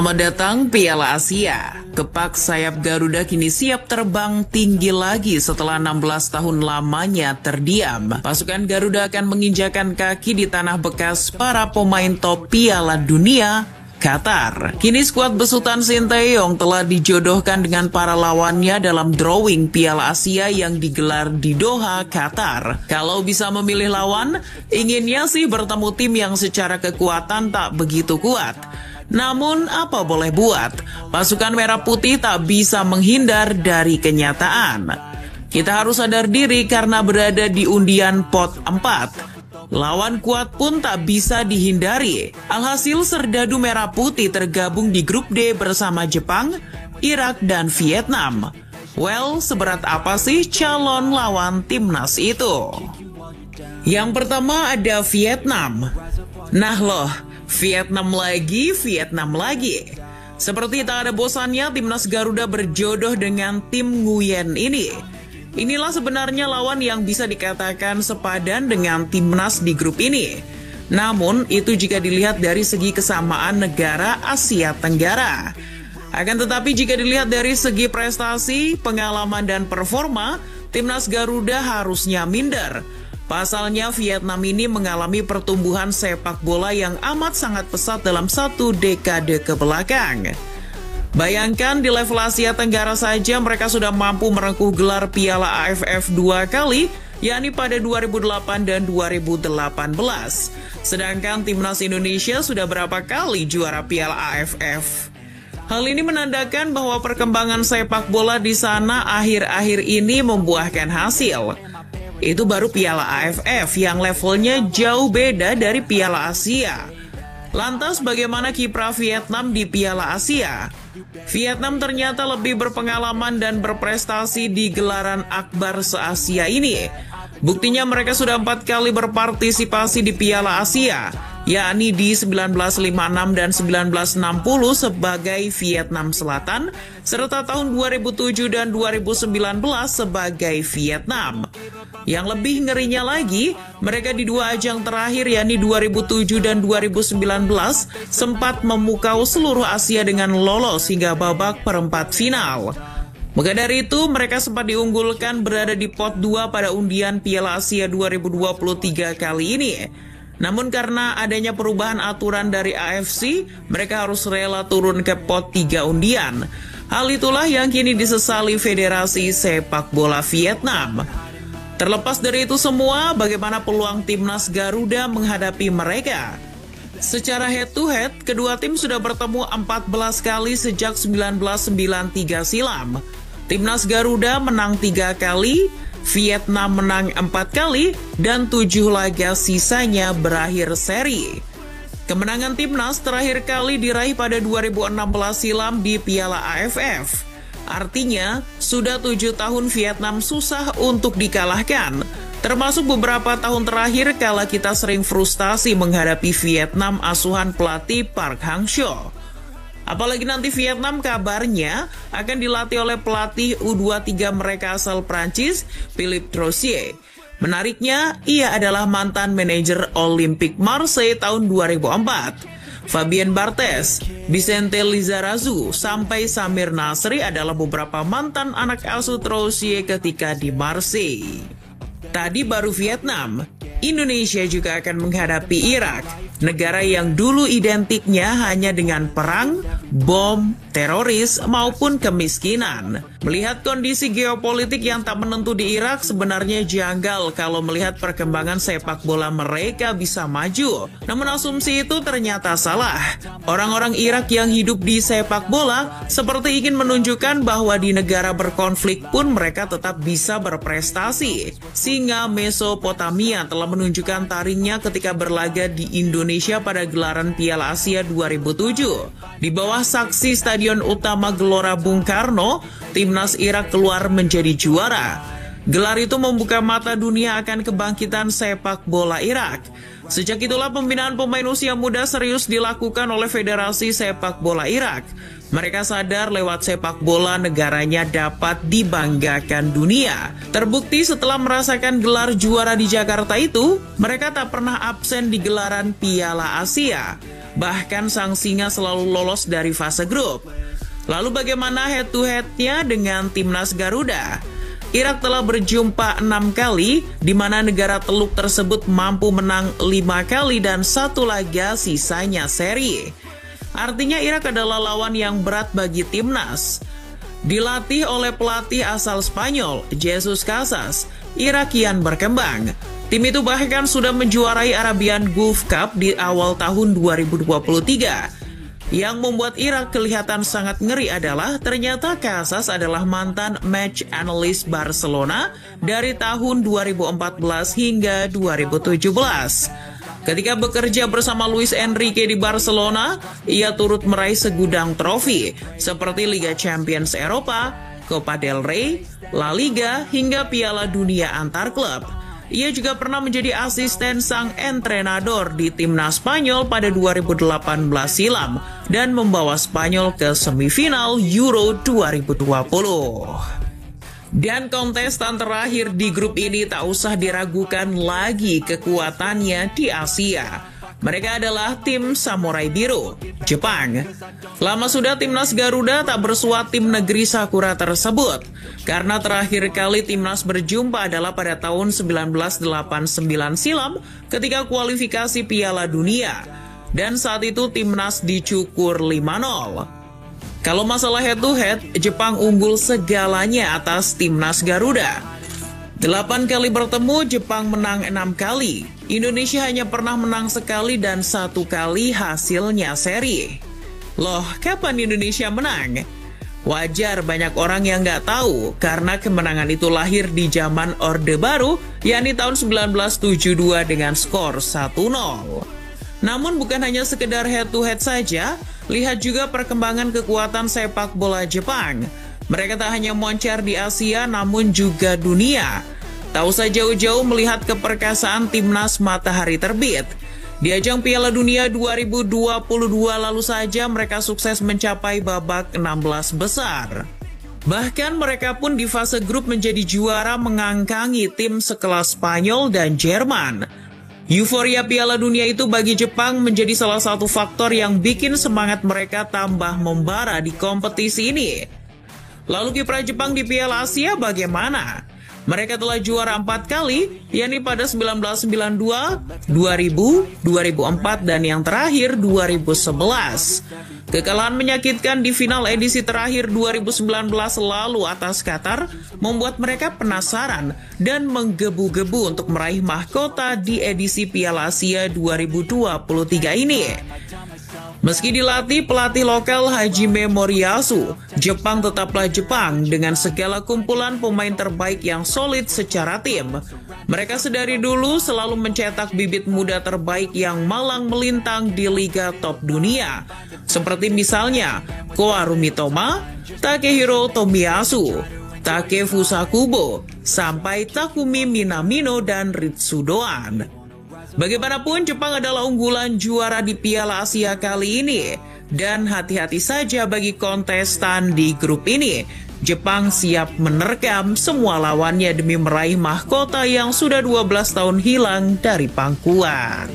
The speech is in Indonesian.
Selamat datang Piala Asia. Kepak sayap Garuda kini siap terbang tinggi lagi setelah 16 tahun lamanya terdiam. Pasukan Garuda akan menginjakan kaki di tanah bekas para pemain top Piala Dunia, Qatar. Kini skuad besutan Sinteyong telah dijodohkan dengan para lawannya dalam drawing Piala Asia yang digelar di Doha, Qatar. Kalau bisa memilih lawan, inginnya sih bertemu tim yang secara kekuatan tak begitu kuat. Namun apa boleh buat, pasukan merah putih tak bisa menghindar dari kenyataan. Kita harus sadar diri karena berada di undian pot 4. Lawan kuat pun tak bisa dihindari. Alhasil serdadu merah putih tergabung di grup D bersama Jepang, Irak, dan Vietnam. Well, seberat apa sih calon lawan timnas itu? Yang pertama ada Vietnam. Nah loh, Vietnam lagi. Seperti tak ada bosannya, timnas Garuda berjodoh dengan tim Nguyen ini. Inilah sebenarnya lawan yang bisa dikatakan sepadan dengan timnas di grup ini. Namun, itu jika dilihat dari segi kesamaan negara Asia Tenggara. Akan tetapi jika dilihat dari segi prestasi, pengalaman, dan performa, timnas Garuda harusnya minder. Pasalnya Vietnam ini mengalami pertumbuhan sepak bola yang amat sangat pesat dalam satu dekade kebelakang. Bayangkan di level Asia Tenggara saja mereka sudah mampu merengkuh gelar Piala AFF 2 kali, yakni pada 2008 dan 2018. Sedangkan timnas Indonesia sudah berapa kali juara Piala AFF? Hal ini menandakan bahwa perkembangan sepak bola di sana akhir-akhir ini membuahkan hasil. Itu baru Piala AFF yang levelnya jauh beda dari Piala Asia. Lantas bagaimana kiprah Vietnam di Piala Asia? Vietnam ternyata lebih berpengalaman dan berprestasi di gelaran akbar se-Asia ini. Buktinya mereka sudah 4 kali berpartisipasi di Piala Asia, yakni di 1956 dan 1960 sebagai Vietnam Selatan, serta tahun 2007 dan 2019 sebagai Vietnam. Yang lebih ngerinya lagi, mereka di 2 ajang terakhir yakni 2007 dan 2019 sempat memukau seluruh Asia dengan lolos hingga babak perempat final. Maka dari itu, mereka sempat diunggulkan berada di pot 2 pada undian Piala Asia 2023 kali ini. Namun karena adanya perubahan aturan dari AFC, mereka harus rela turun ke pot 3 undian. Hal itulah yang kini disesali Federasi Sepak Bola Vietnam. Terlepas dari itu semua, bagaimana peluang timnas Garuda menghadapi mereka? Secara head to head, kedua tim sudah bertemu 14 kali sejak 1993 silam. Timnas Garuda menang 3 kali, Vietnam menang 4 kali, dan 7 laga sisanya berakhir seri. Kemenangan timnas terakhir kali diraih pada 2016 silam di Piala AFF. Artinya, sudah 7 tahun Vietnam susah untuk dikalahkan. Termasuk beberapa tahun terakhir kala kita sering frustasi menghadapi Vietnam asuhan pelatih Park Hang-seo. Apalagi nanti Vietnam kabarnya akan dilatih oleh pelatih U23 mereka asal Prancis, Philippe Troussier. Menariknya, ia adalah mantan manajer Olympique Marseille tahun 2004. Fabien Barthez, Vicente Lizarazu, sampai Samir Nasri adalah beberapa mantan anak asuh Troussier ketika di Marseille. Tadi baru Vietnam, Indonesia juga akan menghadapi Irak, negara yang dulu identiknya hanya dengan perang, bom, teroris, maupun kemiskinan. Melihat kondisi geopolitik yang tak menentu di Irak, sebenarnya janggal kalau melihat perkembangan sepak bola mereka bisa maju. Namun asumsi itu ternyata salah. Orang-orang Irak yang hidup di sepak bola seperti ingin menunjukkan bahwa di negara berkonflik pun mereka tetap bisa berprestasi. Singa Mesopotamia telah menunjukkan taringnya ketika berlaga di Indonesia pada gelaran Piala Asia 2007. Di bawah saksi Stadion Utama Gelora Bung Karno, timnas Irak keluar menjadi juara. Gelar itu membuka mata dunia akan kebangkitan sepak bola Irak. Sejak itulah pembinaan pemain usia muda serius dilakukan oleh Federasi Sepak Bola Irak. Mereka sadar lewat sepak bola negaranya dapat dibanggakan dunia. Terbukti setelah merasakan gelar juara di Jakarta itu, mereka tak pernah absen di gelaran Piala Asia. Bahkan sang singa selalu lolos dari fase grup. Lalu bagaimana head-to-headnya dengan timnas Garuda? Irak telah berjumpa 6 kali, di mana negara teluk tersebut mampu menang 5 kali dan 1 laga sisanya seri. Artinya Irak adalah lawan yang berat bagi timnas. Dilatih oleh pelatih asal Spanyol, Jesus Casas, Irak kian berkembang. Tim itu bahkan sudah menjuarai Arabian Gulf Cup di awal tahun 2023. Yang membuat Irak kelihatan sangat ngeri adalah ternyata Casas adalah mantan match analyst Barcelona dari tahun 2014 hingga 2017. Ketika bekerja bersama Luis Enrique di Barcelona, ia turut meraih segudang trofi seperti Liga Champions Eropa, Copa del Rey, La Liga, hingga Piala Dunia antar klub. Ia juga pernah menjadi asisten sang entrenador di timnas Spanyol pada 2018 silam dan membawa Spanyol ke semifinal Euro 2020. Dan kontestan terakhir di grup ini tak usah diragukan lagi kekuatannya di Asia. Mereka adalah tim Samurai Biru, Jepang. Lama sudah timnas Garuda tak bersua tim negeri Sakura tersebut, karena terakhir kali timnas berjumpa adalah pada tahun 1989 silam ketika kualifikasi Piala Dunia. Dan saat itu timnas dicukur 5-0. Kalau masalah head-to-head, Jepang unggul segalanya atas timnas Garuda. 8 kali bertemu, Jepang menang 6 kali. Indonesia hanya pernah menang sekali dan 1 kali hasilnya seri. Loh, kapan Indonesia menang? Wajar banyak orang yang nggak tahu, karena kemenangan itu lahir di zaman Orde Baru, yakni tahun 1972 dengan skor 1-0. Namun bukan hanya sekedar head-to-head saja, lihat juga perkembangan kekuatan sepak bola Jepang. Mereka tak hanya moncer di Asia, namun juga dunia. Tak usah jauh-jauh melihat keperkasaan timnas Matahari Terbit. Di ajang Piala Dunia 2022 lalu saja mereka sukses mencapai babak 16 besar. Bahkan mereka pun di fase grup menjadi juara mengangkangi tim sekelas Spanyol dan Jerman. Euforia Piala Dunia itu bagi Jepang menjadi salah satu faktor yang bikin semangat mereka tambah membara di kompetisi ini. Lalu kiprah Jepang di Piala Asia bagaimana? Mereka telah juara 4 kali, yakni pada 1992, 2000, 2004, dan yang terakhir 2011. Kekalahan menyakitkan di final edisi terakhir 2019 lalu atas Qatar membuat mereka penasaran dan menggebu-gebu untuk meraih mahkota di edisi Piala Asia 2023 ini. Meski dilatih pelatih lokal Hajime Moriyasu, Jepang tetaplah Jepang dengan segala kumpulan pemain terbaik yang solid secara tim. Mereka sedari dulu selalu mencetak bibit muda terbaik yang malang melintang di liga top dunia. Seperti misalnya Koarumi Toma, Takehiro Tomiyasu, Takefusa Kubo, sampai Takumi Minamino dan Ritsu Doan. Bagaimanapun, Jepang adalah unggulan juara di Piala Asia kali ini. Dan hati-hati saja bagi kontestan di grup ini. Jepang siap menerkam semua lawannya demi meraih mahkota yang sudah 12 tahun hilang dari pangkuan.